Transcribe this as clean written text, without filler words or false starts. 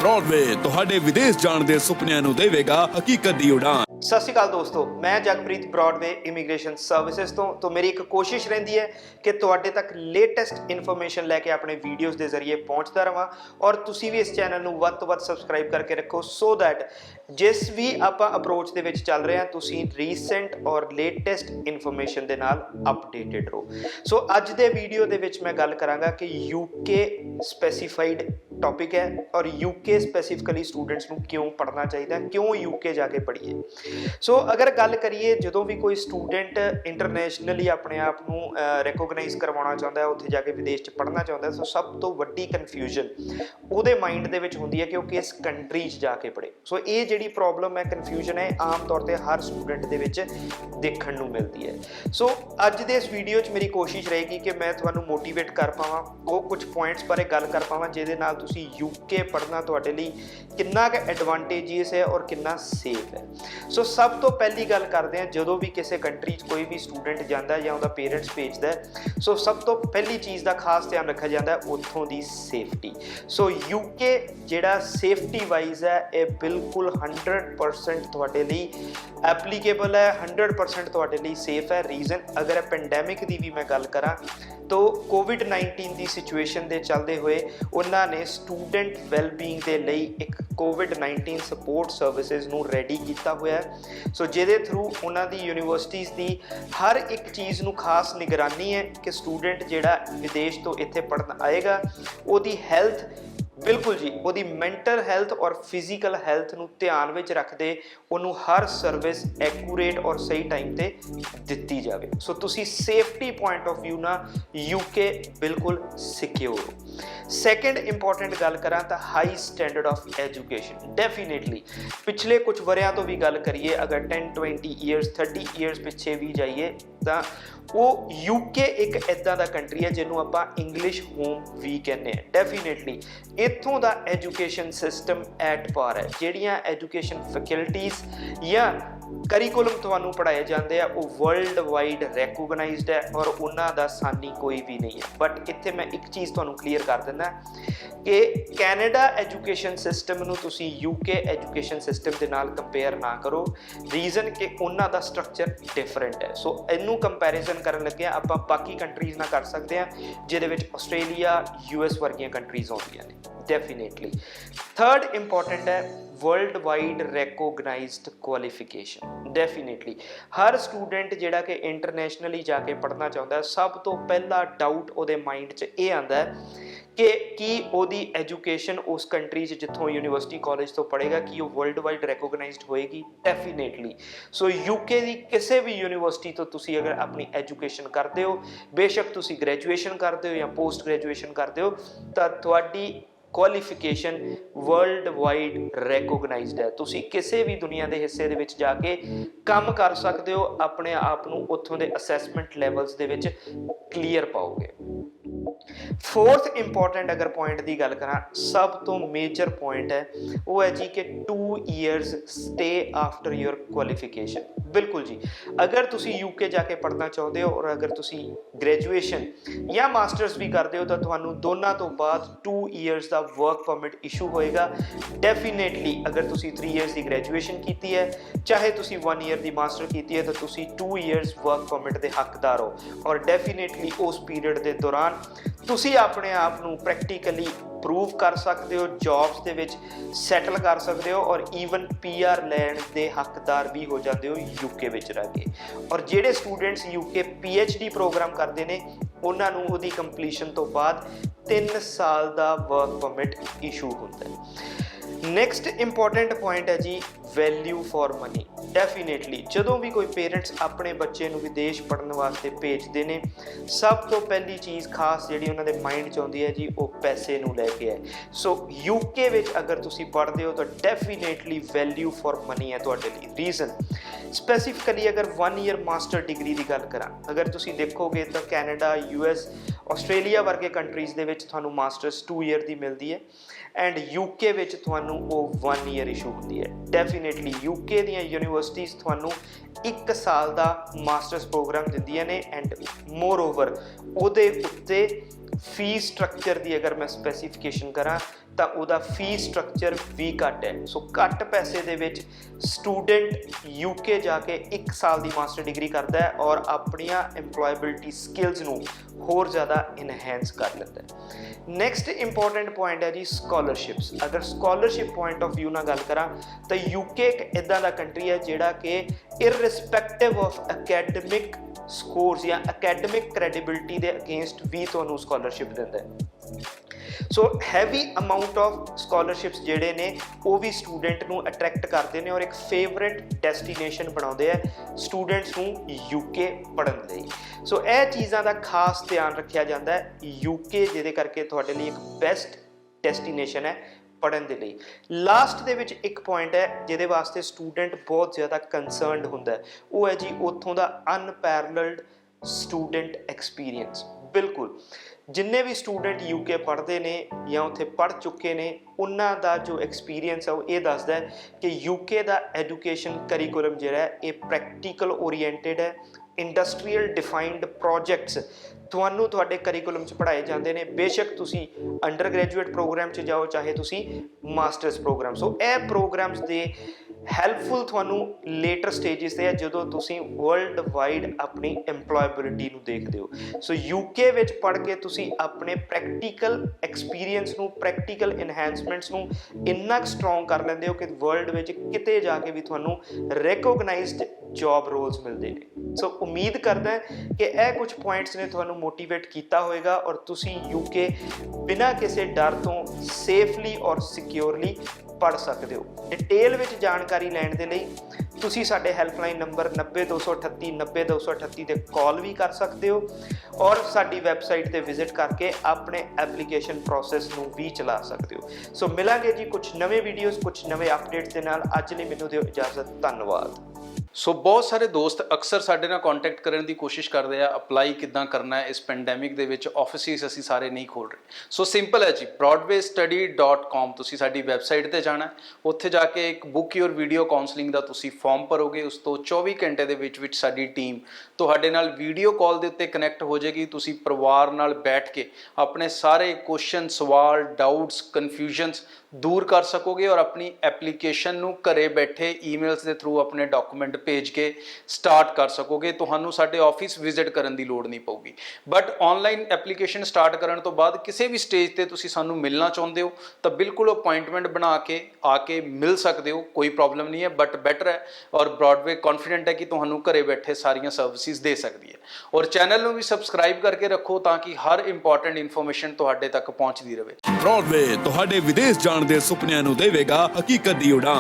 Broadway ਤੁਹਾਡੇ ਵਿਦੇਸ਼ ਜਾਣ ਦੇ ਸੁਪਨਿਆਂ ਨੂੰ ਦੇਵੇਗਾ ਹਕੀਕਤ ਦੀ ਉਡਾਨ। सत श्रीकाल दोस्तों, मैं जगप्रीत ब्रॉडवे इमीग्रेशन सर्विसेज तो मेरी एक कोशिश रही है कि तुहाडे तक लेटेस्ट इन्फॉर्मेशन लैके अपने वीडियोज़ के जरिए पहुँचता रहा और तुसी भी इस चैनल में वध तो वध सबसक्राइब करके रखो सो दैट जिस भी आप अप्रोच के चल रहे हैं तुसी रीसेंट और लेटेस्ट इन्फॉर्मेशन के नाल अपडेटेड रहो। सो अज दे वीडियो दे विच मैं गल करांगा कि यूके स्पैसीफाइड टॉपिक है और यूके स्पैसीफिकली स्टूडेंट्स को क्यों पढ़ना चाहिए, क्यों यूके जाके पढ़िए। सो अगर गल करिए जो भी कोई स्टूडेंट इंटरनेशनली अपने आप को रिकोगनाइज करवाना चाहता है, उत्थे जाके विदेश पढ़ना चाहता है, तो सब तो वड्डी कन्फ्यूजन ਉਹਦੇ माइंड ਦੇ ਵਿੱਚ ਹੁੰਦੀ है कि वो किस कंट्री 'ਚ जाके पढ़े। सो ये ਜਿਹੜੀ प्रॉब्लम है कन्फ्यूजन है आम तौर पर हर स्टूडेंट ਦੇ ਵਿੱਚ देखने ਨੂੰ मिलती है। सो ਅੱਜ ਦੇ ਇਸ ਵੀਡੀਓ 'ਚ ਮੇਰੀ ਕੋਸ਼ਿਸ਼ ਰਹੇਗੀ कि मैं ਤੁਹਾਨੂੰ मोटिवेट कर पावां, वो कुछ पॉइंट्स बारे गल कर पावां ਜਿਹਦੇ ਨਾਲ ਤੁਸੀਂ यूके पढ़ना ਤੁਹਾਡੇ ਲਈ ਕਿੰਨਾ ਕੁ ਐਡਵਾਂਟੇਜਸ है और कितना सेफ है। सो सब तो पहली गल करते हैं जो भी किसी कंट्री कोई भी स्टूडेंट जाता है या उसका पेरेंट्स भेजता है, सो सब तो पहली चीज़ का खास ध्यान रखा जाता है उत्थों की सेफ्टी। सो यूके जिहड़ा सेफ्टी वाइज है ये बिल्कुल 100% तुहाडे लई एप्लीकेबल है, 100% तुहाडे लई सेफ है। रीजन अगर पेंडेमिक की भी मैं गल करा तो कोविड-19 की सिचुएशन के चलते हुए उन्होंने स्टूडेंट वैलबींग के लिए एक कोविड-19 सपोर्ट सर्विसेज नूं रेडी किया हुआ है। सो जिहदे थ्रू उन्होंने यूनिवर्सिटीज़ की हर एक चीज़ नूं खास निगरानी है कि स्टूडेंट जिहड़ा विदेश तो इत्थे पढ़न आएगा उहदी हैल्थ बिल्कुल जी वो मैंटल हैल्थ और फिजिकल हैल्थ नूं ध्यान विच रखते उन्होंने हर सर्विस एक्यूरेट और सही टाइम ते दिती जाए। सो तुसी सेफ्टी पॉइंट ऑफ व्यू ना यूके बिल्कुल सिक्योर हो। सैकेंड इंपॉर्टेंट गल करा तो high standard of education. Definitely पिछले कुछ वरियां तो भी गल करिए, अगर 10-20 ईयर्स 30 ईयर्स पिछे भी जाइए तो वो यूके एक इदां दा कंट्री है जिन्हों आपां इंग्लिश होम भी कहने हैं। डेफिनेटली इत्थों दा एजुकेशन सिस्टम एट पार है, जिहड़ियां एजुकेशन फैकल्टीज़ या करिकुलम तुहानूं पढ़ाए जाते हैं वो वर्ल्ड वाइड रैकोगनाइज्ड है और उन्हां दा सानी कोई भी नहीं है। बट इत्थे मैं एक चीज़ तुहानूं क्लीयर कर दिंदा कि कैनेडा एजुकेशन सिस्टम नूं तुसीं यूके एजुकेशन सिस्टम के नाल कंपेयर ना करो। रीजन कि उन्हां दा स्ट्रक्चर डिफरेंट है। सो इनू कंपैरिजन करन लगे आपां बाकी कंट्रीज़ नाल कर सकते हैं जिहदे विच आस्ट्रेलिया US वर्गियां कंट्रीज़ आउंदियां ने। डेफिनेटली थर्ड इंपॉर्टेंट है वर्ल्ड वाइड रैकोगनाइज्ड क्वालिफिकेशन। डेफिनेटली हर स्टूडेंट जिहड़ा कि इंटरनेशनली जाके पढ़ना चाहता है सब तो पहला डाउट उहदे माइंड च ये आंदा है कि ओदी एजुकेशन उस कंट्री जिथों यूनिवर्सिटी कॉलेज तो पढ़ेगा कि वो वर्ल्ड वाइड रैकोगनाइज्ड होएगी। डेफिनेटली सो यूके की किसी भी यूनिवर्सिटी तो तुसी अगर अपनी एजुकेशन करते हो, बेशक तुसी ग्रैजुएशन करते हो या पोस्ट ग्रैजुएशन करते हो, तो तुहाडी क्वालिफिकेशन वर्ल्ड वाइड रैकोगनाइज्ड है। तुसी किसी भी दुनिया के हिस्से दे विच जाके काम कर सकते हो, अपने आप नूं उत्थों दे असैसमेंट लैवल्स दे विच क्लीयर पाओगे। फोर्थ इंपॉर्टेंट अगर पॉइंट की गल करा सब तो मेजर पॉइंट है वो है जी कि 2 years stay after your qualification. बिल्कुल जी अगर तुसी यूके जाके पढ़ना चाहते हो और अगर तुसी ग्रैजुएशन या मास्टर्स भी करते हो तो तुहानू दोनों तो बाद 2 ईयर्स का वर्क परमिट इशू होएगा। डेफिनेटली अगर तुसी 3 ईयर्स की ग्रैजुएशन की है चाहे तुसी 1 ईयर की मास्टर की है तो तुसी 2 ईयर्स वर्क परमिट के हकदार हो और डेफिनेटली उस पीरियड के दौरान तुसी अपने आप नूं प्रैक्टिकली प्रूव कर सकते हो, जॉब्स दे विच सैटल कर सकते हो और ईवन PR लैण के हकदार भी हो जाते हो यूके विच रह के। और जिहड़े स्टूडेंट्स यूके PhD प्रोग्राम करते हैं उन्होंने उहदी कंप्लीशन तो बाद 3 साल का वर्क परमिट इशू होता है। नैक्सट इंपॉर्टेंट पॉइंट है जी वैल्यू फॉर मनी। डेफिनेटली जो भी कोई पेरेंट्स अपने बच्चे को विदेश पढ़ने वास्ते भेजते हैं सब तो पहली चीज़ खास जी उन्होंने माइंड च आती है जी वो पैसे नूं लैके है। सो यूके विच अगर तुसी पढ़ते हो तो डेफिनेटली वैल्यू फॉर मनी है तुहाडे लई। रीजन स्पैसीफिकली अगर 1 ईयर मास्टर डिग्री की गल करा अगर तुसी देखोगे तो कैनेडा US आस्ट्रेलिया वर्गे कंट्रीज़ दे विच तुहानू मास्टर्स 2 ईयर की मिलती है एंड यूके विच तुहानू वो 1 ईयर इशू होती है। डेफिनेटली यूके दी यूनिवर्सिटीज़ तुहानू 1 साल का मास्टर्स प्रोग्राम दिंदियां ने एंड मोर ओवर उहदे उत्ते ਫੀਸ ਸਟਰਕਚਰ ਦੀ ਅਗਰ ਮੈਂ ਸਪੈਸੀਫਿਕੇਸ਼ਨ ਕਰਾਂ ਤਾਂ ਉਹਦਾ ਫੀਸ ਸਟਰਕਚਰ ਵੀ ਘੱਟ ਹੈ। ਸੋ ਘੱਟ ਪੈਸੇ ਦੇ ਵਿੱਚ ਸਟੂਡੈਂਟ ਯੂਕੇ ਜਾ ਕੇ 1 ਸਾਲ ਦੀ ਮਾਸਟਰ ਡਿਗਰੀ ਕਰਦਾ ਹੈ ਔਰ ਆਪਣੀਆਂ EMPLOYABILITY ਸਕਿੱਲਸ ਨੂੰ ਹੋਰ ਜ਼ਿਆਦਾ ਇਨਹੈਂਸ ਕਰ ਲੈਂਦਾ ਹੈ। ਨੈਕਸਟ ਇੰਪੋਰਟੈਂਟ ਪੁਆਇੰਟ ਹੈ ਜੀ ਸਕਾਲਰਸ਼ਿਪਸ। ਅਗਰ ਸਕਾਲਰਸ਼ਿਪ ਪੁਆਇੰਟ ਆਫ ਵਿਊ ਨਾਲ ਗੱਲ ਕਰਾਂ ਤਾਂ ਯੂਕੇ ਇੱਕ ਇੱਦਾਂ ਦਾ ਕੰਟਰੀ ਹੈ ਜਿਹੜਾ ਕਿ ਇਰਰਿਸਪੈਕਟਿਵ ਆਫ ਅਕੈਡਮਿਕ ਸਕੋਰਸ ਜਾਂ ਅਕੈਡਮਿਕ ਕ੍ਰੈਡੀਬਿਲਿਟੀ ਦੇ ਅਗੇਂਸਟ ਵੀ ਤੁਹਾਨੂੰ ਸਕਾਲਰਸ਼ਿਪ ਦਿੰਦਾ ਹੈ। ਸੋ ਹੈਵੀ ਅਮਾਊਂਟ ਆਫ ਸਕਾਲਰਸ਼ਿਪਸ ਜਿਹੜੇ ਨੇ ਉਹ ਵੀ ਸਟੂਡੈਂਟ ਨੂੰ ਅਟਰੈਕਟ ਕਰਦੇ ਨੇ ਔਰ ਇੱਕ ਫੇਵਰੇਟ ਡੈਸਟੀਨੇਸ਼ਨ ਬਣਾਉਂਦੇ ਆ ਸਟੂਡੈਂਟਸ ਨੂੰ ਯੂਕੇ ਪੜ੍ਹਨ ਲਈ। ਸੋ ਇਹ ਚੀਜ਼ਾਂ ਦਾ ਖਾਸ ਧਿਆਨ ਰੱਖਿਆ ਜਾਂਦਾ ਹੈ ਯੂਕੇ, ਜਿਹਦੇ ਕਰਕੇ ਤੁਹਾਡੇ ਲਈ ਇੱਕ ਬੈਸਟ ਡੈਸਟੀਨੇਸ਼ਨ ਹੈ ਪੜ੍ਹਨ ਦੇ ਲਈ। ਲਾਸਟ ਦੇ ਵਿੱਚ ਇੱਕ ਪੁਆਇੰਟ ਹੈ ਜਿਹਦੇ ਵਾਸਤੇ ਸਟੂਡੈਂਟ ਬਹੁਤ ਜ਼ਿਆਦਾ ਕੰਸਰਨਡ ਹੁੰਦਾ ਹੈ, ਉਹ ਹੈ ਜੀ ਉੱਥੋਂ ਦਾ ਅਨਪੈਰਲਡ ਸਟੂਡੈਂਟ ਐਕਸਪੀਰੀਅੰਸ। ਬਿਲਕੁਲ ਜਿੰਨੇ ਵੀ ਸਟੂਡੈਂਟ ਯੂਕੇ ਪੜ੍ਹਦੇ ਨੇ ਜਾਂ ਉੱਥੇ ਪੜ੍ਹ ਚੁੱਕੇ ਨੇ ਉਹਨਾਂ ਦਾ ਜੋ ਐਕਸਪੀਰੀਅੰਸ ਹੈ ਉਹ ਇਹ ਦੱਸਦਾ ਹੈ ਕਿ ਯੂਕੇ ਦਾ ਐਜੂਕੇਸ਼ਨ ਕਰਿਕੂਲਮ ਜਿਹੜਾ ਹੈ ਇਹ ਪ੍ਰੈਕਟੀਕਲ ਓਰੀਐਂਟਡ ਹੈ। ਇੰਡਸਟਰੀਅਲ ਡਿਫਾਈਨਡ ਪ੍ਰੋਜੈਕਟਸ ਤੁਹਾਨੂੰ ਤੁਹਾਡੇ ਕਰਿਕੂਲਮ 'ਚ ਪੜ੍ਹਾਏ ਜਾਂਦੇ ਨੇ, ਬੇਸ਼ੱਕ ਤੁਸੀਂ ਅੰਡਰ ਗ੍ਰੈਜੂਏਟ ਪ੍ਰੋਗਰਾਮ 'ਚ ਜਾਓ ਚਾਹੇ ਤੁਸੀਂ ਮਾਸਟਰਸ ਪ੍ਰੋਗਰਾਮ। ਸੋ ਇਹ ਪ੍ਰੋਗਰਾਮਸ ਦੇ ਹੈਲਪਫੁਲ ਤੁਹਾਨੂੰ ਲੇਟਰ ਸਟੇਜਿਸ ਤੇ ਹੈ ਜਦੋਂ ਤੁਸੀਂ ਵਰਲਡ ਵਾਈਡ ਆਪਣੀ EMPLOYABILITY ਨੂੰ ਦੇਖਦੇ ਹੋ। ਸੋ ਯੂਕੇ ਵਿੱਚ ਪੜ੍ਹ ਕੇ ਤੁਸੀਂ ਆਪਣੇ ਪ੍ਰੈਕਟੀਕਲ ਐਕਸਪੀਰੀਅੰਸ ਨੂੰ, ਪ੍ਰੈਕਟੀਕਲ ਇਨਹੈਂਸਮੈਂਟਸ ਨੂੰ ਇੰਨਾ ਕੁ ਸਟਰੋਂਗ ਕਰ ਲੈਂਦੇ ਹੋ ਕਿ ਵਰਲਡ ਵਿੱਚ ਕਿਤੇ ਜਾ ਕੇ ਵੀ ਤੁਹਾਨੂੰ ਰੈਕੋਗਨਾਈਜ਼ਡ ਜੌਬ ਰੋਲਸ ਮਿਲਦੇ ਨੇ। ਸੋ ਉਮੀਦ ਕਰਦਾ ਕਿ ਇਹ ਕੁਝ ਪੁਆਇੰਟਸ ਨੇ ਤੁਹਾਨੂੰ ਮੋਟੀਵੇਟ ਕੀਤਾ ਹੋਵੇਗਾ ਔਰ ਤੁਸੀਂ ਯੂਕੇ ਬਿਨਾਂ ਕਿਸੇ ਡਰ ਤੋਂ ਸੇਫਲੀ ਔਰ ਸਿਕਿਉਰਲੀ ਪੜ੍ਹ ਸਕਦੇ ਹੋ। ਡਿਟੇਲ ਵਿੱਚ ਜਾਣਕਾਰੀ ਲੈਣ ਦੇ ਲਈ ਤੁਸੀਂ ਸਾਡੇ ਹੈਲਪਲਾਈਨ ਨੰਬਰ 90238 90238 ਤੇ ਕਾਲ ਵੀ ਕਰ ਸਕਦੇ ਹੋ ਔਰ ਸਾਡੀ ਵੈਬਸਾਈਟ ਤੇ ਵਿਜ਼ਿਟ ਕਰਕੇ ਆਪਣੇ ਐਪਲੀਕੇਸ਼ਨ ਪ੍ਰੋਸੈਸ ਨੂੰ ਵੀ ਚਲਾ ਸਕਦੇ ਹੋ। ਸੋ ਮਿਲਾਂਗੇ ਜੀ ਕੁਝ ਨਵੇਂ ਵੀਡੀਓਜ਼, ਕੁਝ ਨਵੇਂ ਅਪਡੇਟਸ ਦੇ ਨਾਲ। ਅੱਜ ਲਈ ਮੈਨੂੰ ਦਿਓ ਇਜਾਜ਼ਤ, ਧੰਨਵਾਦ। ਸੋ ਬਹੁਤ ਸਾਰੇ ਦੋਸਤ ਅਕਸਰ ਸਾਡੇ ਨਾਲ ਕੰਟੈਕਟ ਕਰਨ ਦੀ ਕੋਸ਼ਿਸ਼ ਕਰਦੇ ਆ ਅਪਲਾਈ ਕਿੱਦਾਂ ਕਰਨਾ ਹੈ ਇਸ ਪੈਂਡੈਮਿਕ ਦੇ ਵਿੱਚ। ਆਫਿਸਿਸ ਅਸੀਂ ਸਾਰੇ ਨਹੀਂ ਖੋਲ ਰਹੇ। ਸੋ ਸਿੰਪਲ ਹੈ ਜੀ, broadwaystudy.com ਤੁਸੀਂ ਸਾਡੀ ਵੈਬਸਾਈਟ ਤੇ ਜਾਣਾ, ਉੱਥੇ ਜਾ ਕੇ ਇੱਕ ਬੁੱਕ ਯੋਰ ਵੀਡੀਓ ਕਾਉਂਸਲਿੰਗ ਦਾ ਤੁਸੀਂ ਫਾਰਮ ਭਰੋਗੇ। ਉਸ ਤੋਂ 24 ਘੰਟੇ ਦੇ ਵਿੱਚ ਸਾਡੀ ਟੀਮ ਤੁਹਾਡੇ ਨਾਲ ਵੀਡੀਓ ਕਾਲ ਦੇ ਉੱਤੇ ਕਨੈਕਟ ਹੋ ਜਾਏਗੀ। ਤੁਸੀਂ ਪਰਿਵਾਰ ਨਾਲ ਬੈਠ ਕੇ ਆਪਣੇ ਸਾਰੇ ਕੁਐਸਚਨ, ਸਵਾਲ, ਡਾਊਟਸ, ਕਨਫਿਊਜ਼ਨਸ ਦੂਰ ਕਰ ਸਕੋਗੇ ਔਰ ਆਪਣੀ ਐਪਲੀਕੇਸ਼ਨ ਨੂੰ ਘਰੇ ਬੈਠੇ ਈਮੇਲਸ ਦੇ ਥਰੂ ਆਪਣੇ ਡਾਕੂਮੈਂਟ ਭੇਜ ਕੇ ਸਟਾਰਟ ਕਰ ਸਕੋਗੇ। ਤੁਹਾਨੂੰ ਸਾਡੇ ਆਫਿਸ ਵਿਜ਼ਿਟ ਕਰਨ ਦੀ ਲੋੜ ਨਹੀਂ ਪਊਗੀ। ਬਟ ਆਨਲਾਈਨ ਐਪਲੀਕੇਸ਼ਨ ਸਟਾਰਟ ਕਰਨ ਤੋਂ ਬਾਅਦ ਕਿਸੇ ਵੀ ਸਟੇਜ ਤੇ ਤੁਸੀਂ ਸਾਨੂੰ ਮਿਲਣਾ ਚਾਹੁੰਦੇ ਹੋ ਤਾਂ ਬਿਲਕੁਲ ਅਪਾਇੰਟਮੈਂਟ ਬਣਾ ਕੇ ਆ ਕੇ ਮਿਲ ਸਕਦੇ ਹੋ, ਕੋਈ ਪ੍ਰੋਬਲਮ ਨਹੀਂ ਹੈ। ਬਟ ਬੈਟਰ ਹੈ ਔਰ ਬ੍ਰੌਡਵੇ ਕੌਨਫੀਡੈਂਟ ਹੈ ਕਿ ਤੁਹਾਨੂੰ ਘਰੇ ਬੈਠੇ ਸਾਰੀਆਂ ਸਰਵਿਸਿਜ਼ ਦੇ ਸਕਦੀ ਹੈ। ਔਰ ਚੈਨਲ ਨੂੰ ਵੀ ਸਬਸਕ੍ਰਾਈਬ ਕਰਕੇ ਰੱਖੋ ਤਾਂ ਕਿ ਹਰ ਇੰਪੋਰਟੈਂਟ ਇਨਫੋਰਮੇਸ਼ਨ ਤੁਹਾਡੇ ਤੱਕ ਪਹੁੰਚਦੀ ਰਹੇ। ਬ੍ਰੌਡਵੇ ਤੁਹਾਡੇ ਵਿਦੇਸ਼ ਜਾਣ ਦੇ ਸੁਪਨਿਆਂ ਨੂੰ ਦੇਵੇਗਾ ਹਕੀਕਤ ਦੀ ਉਡਾਨ।